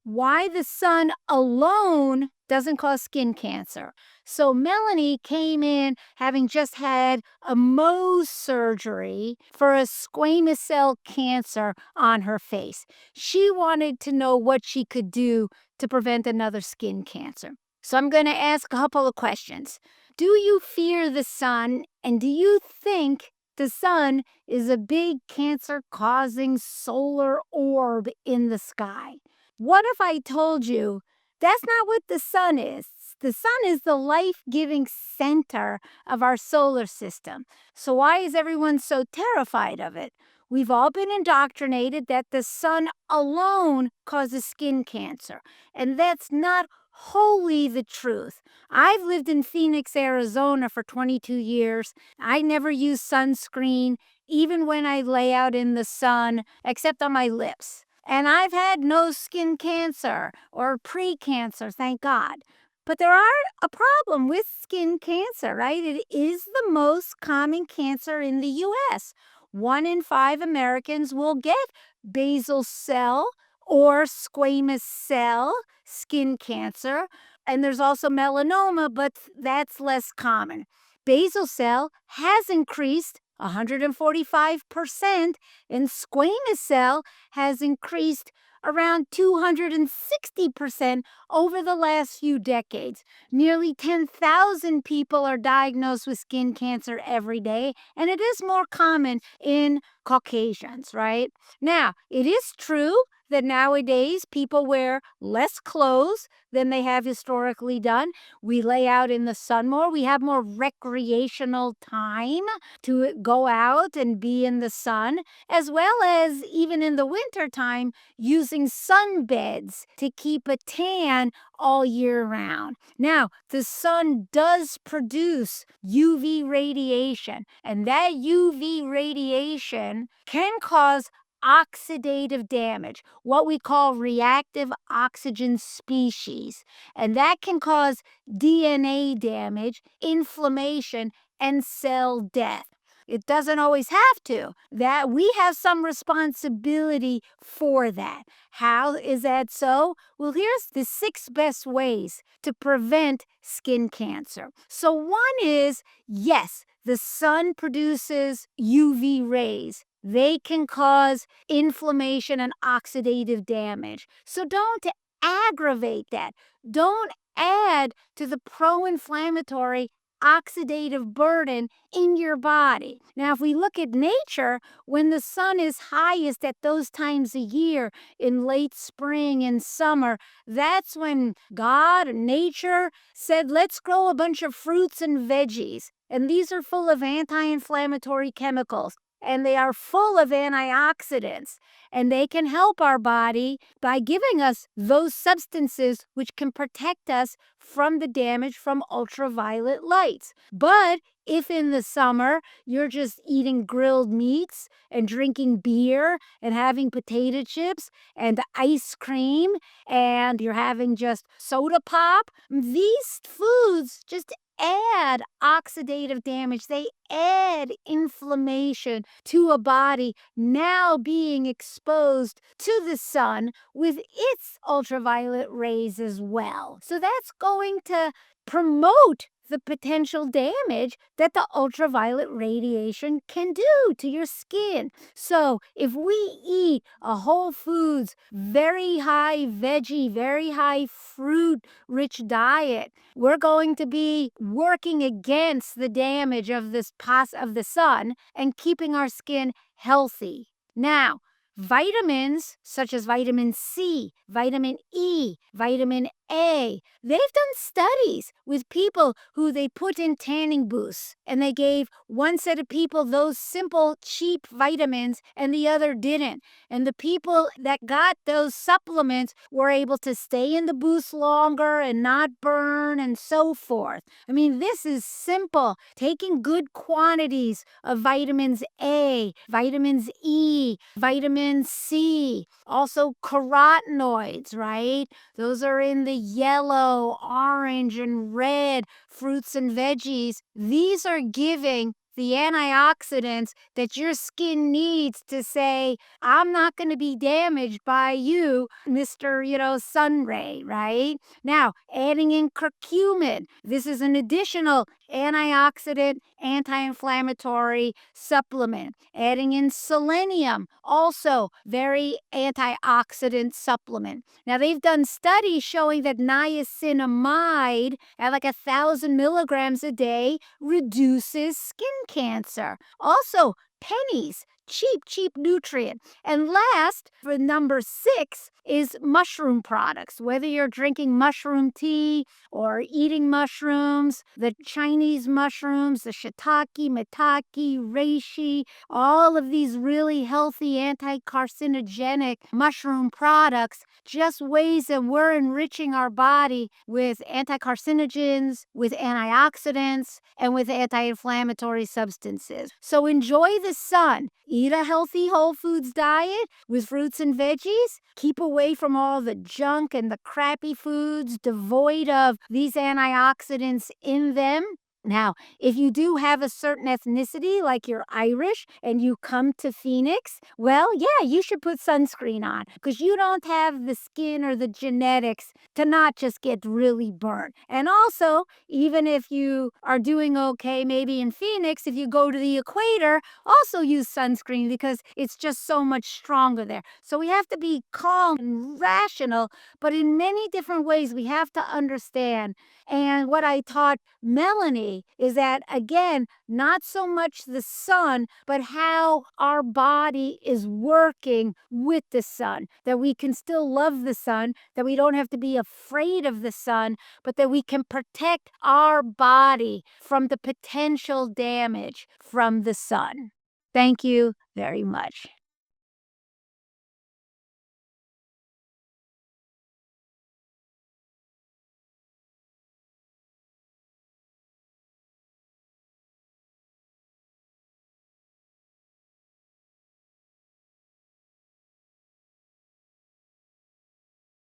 why the sun alone doesn't cause skin cancer. So Melanie came in having just had a Mohs surgery for a squamous cell cancer on her face. She wanted to know what she could do to prevent another skin cancer. So I'm going to ask a couple of questions. Do you fear the sun, and do you think the sun is a big cancer causing solar orb in the sky? What if I told you that's not what the sun is? The sun is the life giving center of our solar system. So, why is everyone so terrified of it? We've all been indoctrinated that the sun alone causes skin cancer, and that's not wholly the truth. I've lived in Phoenix, Arizona for 22 years. I never use sunscreen, even when I lay out in the sun, except on my lips. And I've had no skin cancer or pre-cancer, thank God. But there are a problem with skin cancer, right? It is the most common cancer in the US. 1 in 5 Americans will get basal cell or squamous cell skin cancer. And there's also melanoma, but that's less common. Basal cell has increased 145%, and squamous cell has increased around 260% over the last few decades. Nearly 10,000 people are diagnosed with skin cancer every day, and it is more common in Caucasians, right? Now, it is true that nowadays people wear less clothes than they have historically done. We lay out in the sun more. We have more recreational time to go out and be in the sun, as well as even in the wintertime, using sunbeds to keep a tan all year round. Now, the sun does produce UV radiation, and that UV radiation can cause oxidative damage, what we call reactive oxygen species. And that can cause DNA damage, inflammation, and cell death. It doesn't always have to. That we have some responsibility for that. How is that so? Well, here's the 6 best ways to prevent skin cancer. So one is, yes, the sun produces UV rays. They can cause inflammation and oxidative damage. So don't aggravate that. Don't add to the pro-inflammatory oxidative burden in your body. Now, if we look at nature, when the sun is highest at those times a year in late spring and summer, that's when God, nature, said, let's grow a bunch of fruits and veggies. And these are full of anti-inflammatory chemicals. And they are full of antioxidants, and they can help our body by giving us those substances which can protect us from the damage from ultraviolet lights. But if in the summer you're just eating grilled meats and drinking beer and having potato chips and ice cream and you're having just soda pop, these foods just add oxidative damage. They add inflammation to a body now being exposed to the sun with its ultraviolet rays as well. So that's going to promote the potential damage that the ultraviolet radiation can do to your skin. So if we eat a whole foods, very high veggie, very high fruit rich diet, we're going to be working against the damage of of the sun and keeping our skin healthy. Now, vitamins such as vitamin C, vitamin E, vitamin A, they've done studies with people who they put in tanning booths, and they gave one set of people those simple, cheap vitamins and the other didn't. And the people that got those supplements were able to stay in the booths longer and not burn and so forth. I mean, this is simple. Taking good quantities of vitamins A, vitamins E, vitamin C, also carotenoids, right? Those are in the yellow, orange, and red fruits and veggies. These are giving the antioxidants that your skin needs to say, I'm not going to be damaged by you, Mr. Sun ray, right? Now, adding in curcumin. This is an additional antioxidant, anti inflammatory supplement. Adding in selenium, also very antioxidant supplement. Now, they've done studies showing that niacinamide at like 1,000 milligrams a day reduces skin cancer. Also, pennies, cheap nutrient. And last, for number six, is mushroom products. Whether you're drinking mushroom tea or eating mushrooms, the Chinese mushrooms, the shiitake, maitake, reishi, all of these really healthy anti-carcinogenic mushroom products, just ways that we're enriching our body with anti-carcinogens, with antioxidants, and with anti-inflammatory substances. So enjoy the sun. Eat a healthy whole foods diet with fruits and veggies. Keep away from all the junk and the crappy foods devoid of these antioxidants in them. Now, if you do have a certain ethnicity, like you're Irish and you come to Phoenix, well, yeah, you should put sunscreen on because you don't have the skin or the genetics to not just get really burnt. And also, even if you are doing okay, maybe in Phoenix, if you go to the equator, also use sunscreen because it's just so much stronger there. So we have to be calm and rational, but in many different ways, we have to understand. And what I taught Melanie is that, again, not so much the sun, but how our body is working with the sun, that we can still love the sun, that we don't have to be afraid of the sun, but that we can protect our body from the potential damage from the sun. Thank you very much.